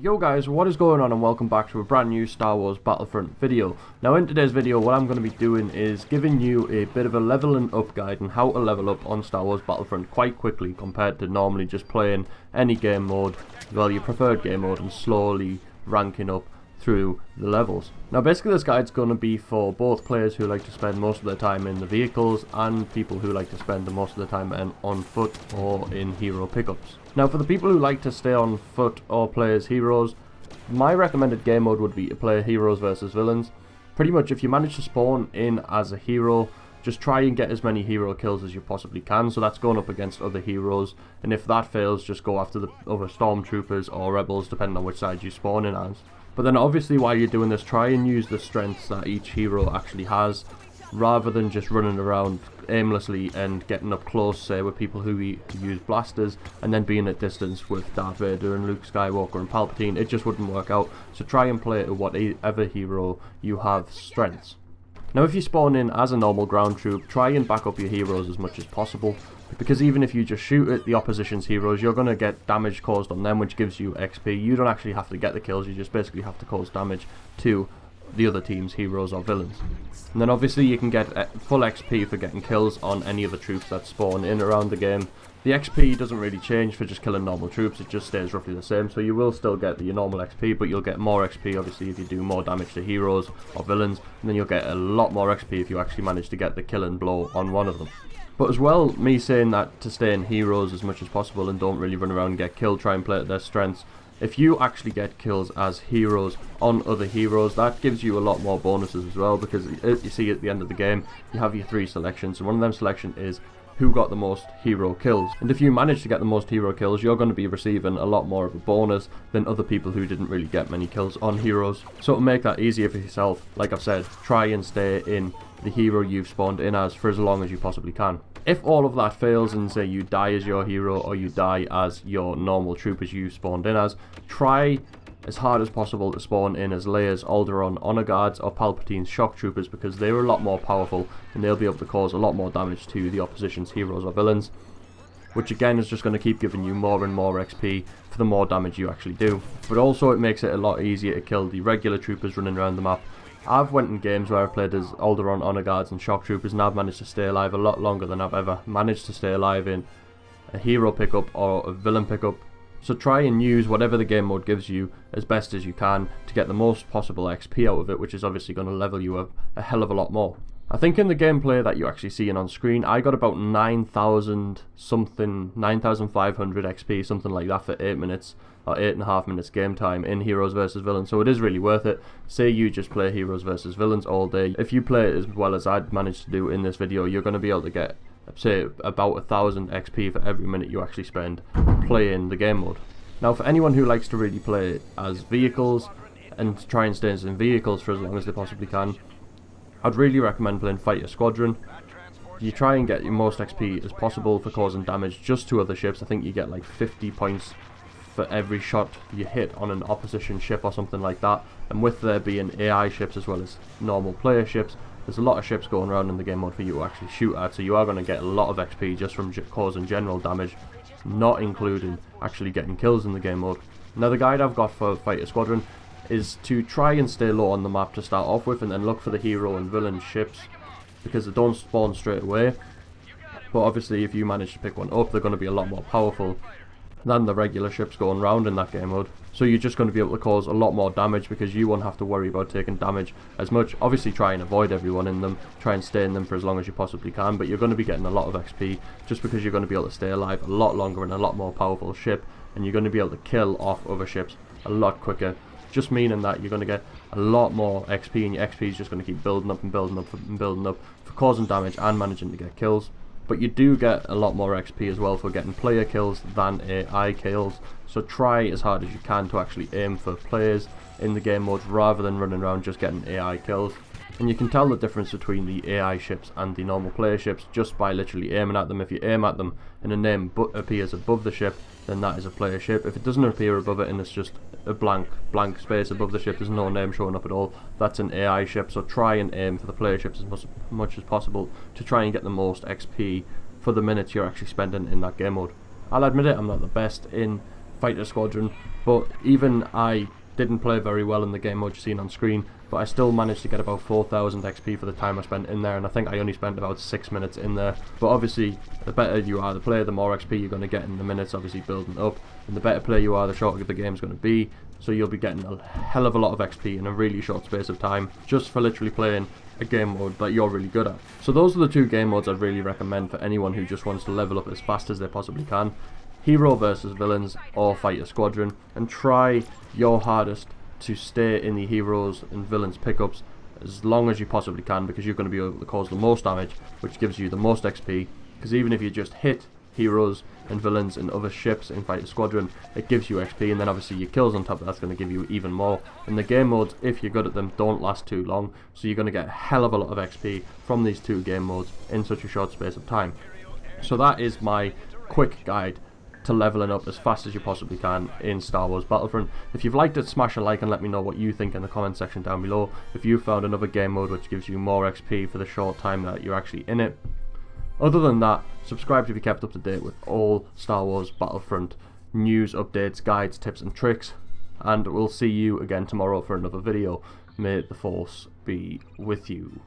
Yo guys, what is going on, and welcome back to a brand new Star Wars Battlefront video. Now in today's video what I'm going to be doing is giving you a bit of a leveling up guide on how to level up on Star Wars Battlefront quite quickly compared to normally just playing any game mode, well, your preferred game mode, and slowly ranking up through the levels. Now basically this guide's going to be for both players who like to spend most of their time in the vehicles and people who like to spend the most of their time on foot or in hero pickups. Now for the people who like to stay on foot or play as heroes, my recommended game mode would be to play heroes versus villains. Pretty much if you manage to spawn in as a hero, just try and get as many hero kills as you possibly can, so that's going up against other heroes, and if that fails just go after the other stormtroopers or rebels depending on which side you spawn in as. But then obviously while you're doing this, try and use the strengths that each hero actually has, rather than just running around aimlessly and getting up close, say with people who use blasters, and then being at distance with Darth Vader and Luke Skywalker and Palpatine. It just wouldn't work out, so try and play to whatever hero you have strengths. Now if you spawn in as a normal ground troop, try and back up your heroes as much as possible, because even if you just shoot at the opposition's heroes, you're going to get damage caused on them, which gives you XP. You don't actually have to get the kills, you just basically have to cause damage to the other team's heroes or villains. And then obviously you can get full XP for getting kills on any of the troops that spawn in around the game. The XP doesn't really change for just killing normal troops, it just stays roughly the same, so you will still get the normal XP, but you'll get more XP obviously if you do more damage to heroes or villains, and then you'll get a lot more XP if you actually manage to get the killing blow on one of them. But as well, me saying that to stay in heroes as much as possible and don't really run around and get killed, try and play to their strengths. If you actually get kills as heroes on other heroes, that gives you a lot more bonuses as well, because you see at the end of the game you have your 3 selections, and one of them selection is who got the most hero kills, and if you manage to get the most hero kills, you're going to be receiving a lot more of a bonus than other people who didn't really get many kills on heroes. So to make that easier for yourself, like I've said, try and stay in the hero you've spawned in as for as long as you possibly can. If all of that fails and say you die as your hero or you die as your normal troopers you spawned in as, try as hard as possible to spawn in as Leia's Alderaan Honor Guards or Palpatine's Shock Troopers, because they're a lot more powerful and they'll be able to cause a lot more damage to the opposition's heroes or villains, which again is just going to keep giving you more and more XP for the more damage you actually do. But also it makes it a lot easier to kill the regular troopers running around the map. I've went in games where I've played as Alderaan Honor Guards and Shock Troopers, and I've managed to stay alive a lot longer than I've ever managed to stay alive in a hero pickup or a villain pickup. So try and use whatever the game mode gives you as best as you can to get the most possible XP out of it, which is obviously going to level you up a hell of a lot more. I think in the gameplay that you're actually seeing on screen, I got about 9,000 something, 9,500 XP, something like that, for 8 minutes or 8.5 minutes game time in Heroes vs Villains, so it is really worth it. Say you just play Heroes vs Villains all day, if you play it as well as I'd managed to do in this video, you're going to be able to get, say, about 1,000 XP for every minute you actually spend playing the game mode. Now for anyone who likes to really play as vehicles and try and stay in vehicles for as long as they possibly can, I'd really recommend playing Fighter Squadron. You try and get your most XP as possible for causing damage just to other ships. I think you get like 50 points for every shot you hit on an opposition ship or something like that, and with there being AI ships as well as normal player ships, there's a lot of ships going around in the game mode for you to actually shoot at, so you are going to get a lot of XP just from causing general damage, not including actually getting kills in the game mode. Now the guide I've got for Fighter Squadron is to try and stay low on the map to start off with, and then look for the hero and villain ships, because they don't spawn straight away, but obviously if you manage to pick one up, they're going to be a lot more powerful than the regular ships going around in that game mode. So you're just going to be able to cause a lot more damage, because you won't have to worry about taking damage as much. Obviously try and avoid everyone in them, try and stay in them for as long as you possibly can, but you're going to be getting a lot of XP just because you're going to be able to stay alive a lot longer in a lot more powerful ship, and you're going to be able to kill off other ships a lot quicker, just meaning that you're going to get a lot more XP, and your XP is just going to keep building up and building up and building up for causing damage and managing to get kills. But you do get a lot more XP as well for getting player kills than AI kills, so try as hard as you can to actually aim for players in the game mode rather than running around just getting AI kills. And you can tell the difference between the AI ships and the normal player ships just by literally aiming at them. If you aim at them and a name appears above the ship, then that is a player ship. If it doesn't appear above it and it's just a blank space above the ship, there's no name showing up at all, that's an AI ship. So try and aim for the player ships as much as possible to try and get the most XP for the minutes you're actually spending in that game mode. I'll admit it, I'm not the best in Fighter Squadron, but even I didn't play very well in the game mode you've seen on screen, but I still managed to get about 4,000 XP for the time I spent in there, and I think I only spent about 6 minutes in there. But obviously, the better you are the player, the more XP you're going to get in the minutes, obviously building up, and the better player you are, the shorter the game's going to be, so you'll be getting a hell of a lot of XP in a really short space of time, just for literally playing a game mode that you're really good at. So those are the two game modes I'd really recommend for anyone who just wants to level up as fast as they possibly can. Hero versus villains or Fighter Squadron, and try your hardest to stay in the heroes and villains pickups as long as you possibly can, because you're going to be able to cause the most damage, which gives you the most XP. Because even if you just hit heroes and villains and other ships in Fighter Squadron, it gives you XP, and then obviously your kills on top of that's going to give you even more. And the game modes, if you're good at them, don't last too long, so you're going to get a hell of a lot of XP from these two game modes in such a short space of time. So that is my quick guide to leveling up as fast as you possibly can in Star Wars Battlefront. If you've liked it, smash a like and let me know what you think in the comment section down below. If you found another game mode which gives you more XP for the short time that you're actually in it. Other than that, subscribe to be kept up to date with all Star Wars Battlefront news, updates, guides, tips and tricks, and we'll see you again tomorrow for another video. May the Force be with you.